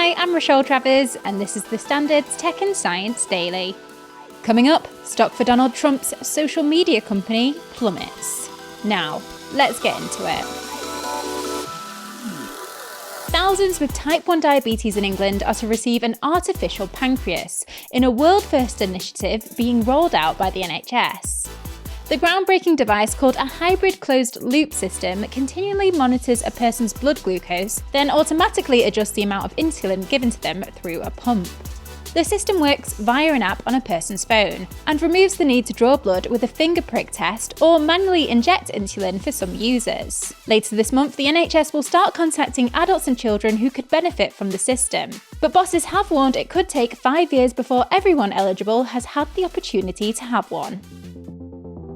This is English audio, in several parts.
Hi, I'm Rochelle Travers, and this is the Standard's Tech and Science Daily. Coming up, stock for Donald Trump's social media company, plummets. Now, let's get into it. Thousands with type 1 diabetes in England are to receive an artificial pancreas in a world-first initiative being rolled out by the NHS. The groundbreaking device, called a hybrid closed-loop system, continually monitors a person's blood glucose, then automatically adjusts the amount of insulin given to them through a pump. The system works via an app on a person's phone and removes the need to draw blood with a finger prick test or manually inject insulin for some users. Later this month, the NHS will start contacting adults and children who could benefit from the system. But bosses have warned it could take 5 years before everyone eligible has had the opportunity to have one.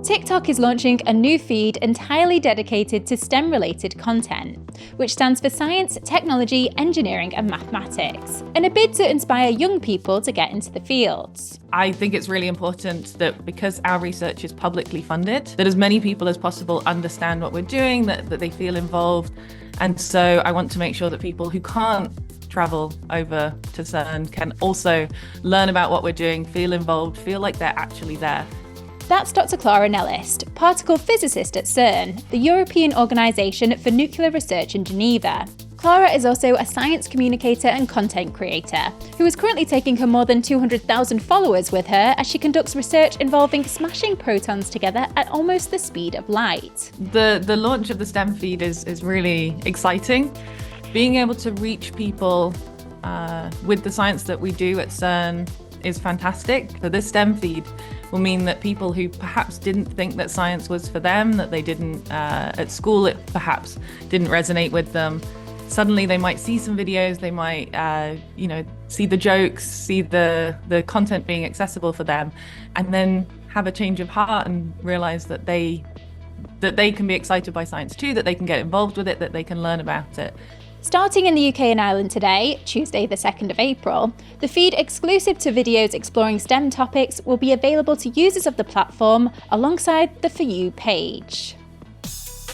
TikTok is launching a new feed entirely dedicated to STEM-related content, which stands for Science, Technology, Engineering and Mathematics, in a bid to inspire young people to get into the fields. I think it's really important that because our research is publicly funded, that as many people as possible understand what we're doing, that they feel involved. And so I want to make sure that people who can't travel over to CERN can also learn about what we're doing, feel involved, feel like they're actually there. That's Dr. Clara Nellist, particle physicist at CERN, the European Organisation for Nuclear Research in Geneva. Clara is also a science communicator and content creator, who is currently taking her more than 200,000 followers with her as she conducts research involving smashing protons together at almost the speed of light. The launch of the STEM feed is really exciting. Being able to reach people with the science that we do at CERN is fantastic. So this STEM feed will mean that people who perhaps didn't think that science was for them, that they didn't, at school it perhaps didn't resonate with them, suddenly they might see some videos, they might see the jokes, see the content being accessible for them, and then have a change of heart and realize that they can be excited by science too, that they can get involved with it, that they can learn about it. Starting in the UK and Ireland today, Tuesday the 2nd of April, the feed exclusive to videos exploring STEM topics will be available to users of the platform alongside the For You page.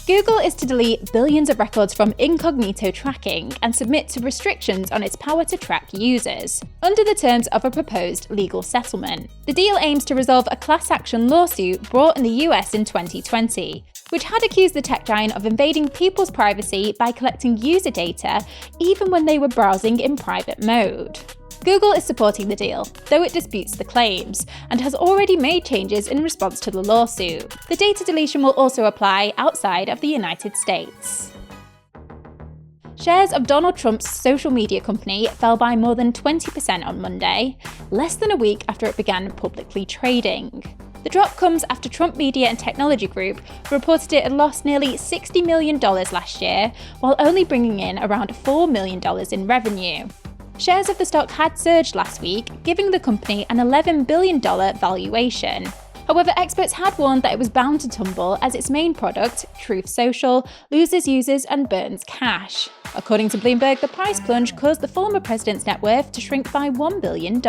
Google is to delete billions of records from Incognito tracking and submit to restrictions on its power to track users, under the terms of a proposed legal settlement. The deal aims to resolve a class action lawsuit brought in the US in 2020, which had accused the tech giant of invading people's privacy by collecting user data even when they were browsing in private mode. Google is supporting the deal, though it disputes the claims, and has already made changes in response to the lawsuit. The data deletion will also apply outside of the United States. Shares of Donald Trump's social media company fell by more than 20% on Monday, less than a week after it began publicly trading. The drop comes after Trump Media and Technology Group reported it had lost nearly $60 million last year, while only bringing in around $4 million in revenue. Shares of the stock had surged last week, giving the company an $11 billion valuation. However, experts had warned that it was bound to tumble as its main product, Truth Social, loses users and burns cash. According to Bloomberg, the price plunge caused the former president's net worth to shrink by $1 billion.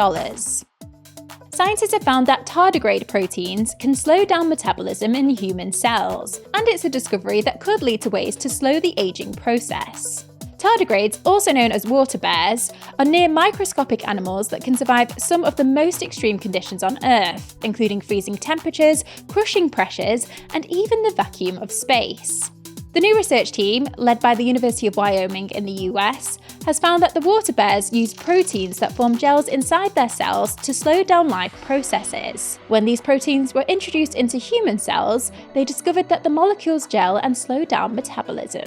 Scientists have found that tardigrade proteins can slow down metabolism in human cells, and it's a discovery that could lead to ways to slow the aging process. Tardigrades, also known as water bears, are near microscopic animals that can survive some of the most extreme conditions on Earth, including freezing temperatures, crushing pressures, and even the vacuum of space. The new research team, led by the University of Wyoming in the US, has found that the water bears use proteins that form gels inside their cells to slow down life processes. When these proteins were introduced into human cells, they discovered that the molecules gel and slow down metabolism.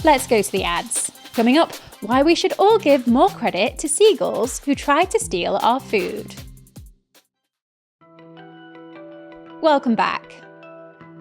Let's go to the ads. Coming up, why we should all give more credit to seagulls who tried to steal our food. Welcome back.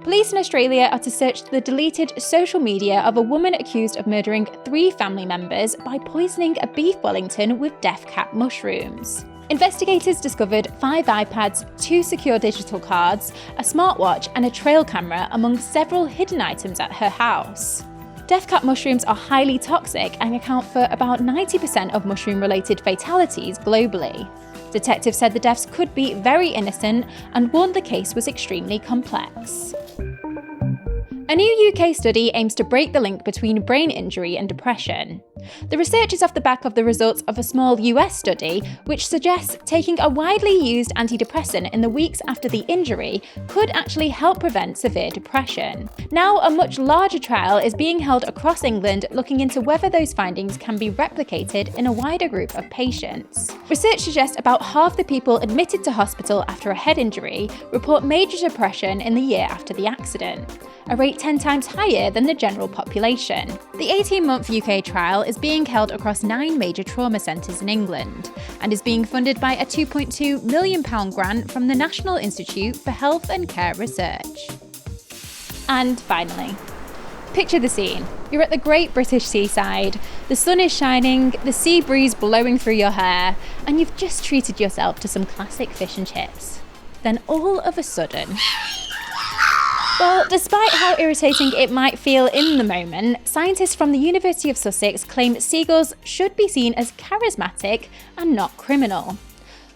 Police in Australia are to search the deleted social media of a woman accused of murdering 3 family members by poisoning a beef Wellington with death cap mushrooms. Investigators discovered 5 iPads, 2 secure digital cards, a smartwatch and a trail camera among several hidden items at her house. Death cap mushrooms are highly toxic and account for about 90% of mushroom-related fatalities globally. Detectives said the deaths could be very innocent and warned the case was extremely complex. A new UK study aims to break the link between brain injury and depression. The research is off the back of the results of a small US study, which suggests taking a widely used antidepressant in the weeks after the injury could actually help prevent severe depression. Now, a much larger trial is being held across England looking into whether those findings can be replicated in a wider group of patients. Research suggests about half the people admitted to hospital after a head injury report major depression in the year after the accident, a rate 10 times higher than the general population. The 18-month UK trial is being held across 9 major trauma centres in England and is being funded by a £2.2 million grant from the National Institute for Health and Care Research. And finally, picture the scene. You're at the Great British seaside, the sun is shining, the sea breeze blowing through your hair, and you've just treated yourself to some classic fish and chips. Then all of a sudden, well, despite how irritating it might feel in the moment, scientists from the University of Sussex claim seagulls should be seen as charismatic and not criminal.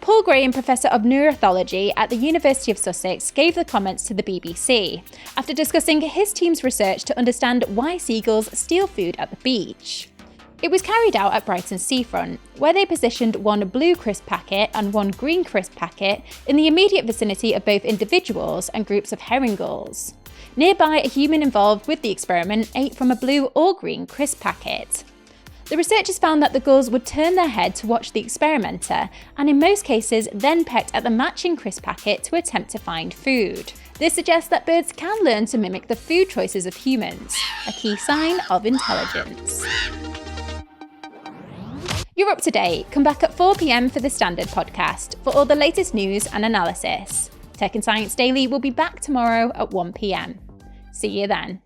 Paul Graham, Professor of Neuroethology at the University of Sussex, gave the comments to the BBC after discussing his team's research to understand why seagulls steal food at the beach. It was carried out at Brighton seafront, where they positioned one blue crisp packet and one green crisp packet in the immediate vicinity of both individuals and groups of herring gulls. Nearby, a human involved with the experiment ate from a blue or green crisp packet. The researchers found that the gulls would turn their head to watch the experimenter, and in most cases then pecked at the matching crisp packet to attempt to find food. This suggests that birds can learn to mimic the food choices of humans, a key sign of intelligence. You're up to date. Come back at 4 p.m. for the Standard podcast for all the latest news and analysis. Tech and Science Daily will be back tomorrow at 1 p.m. See you then.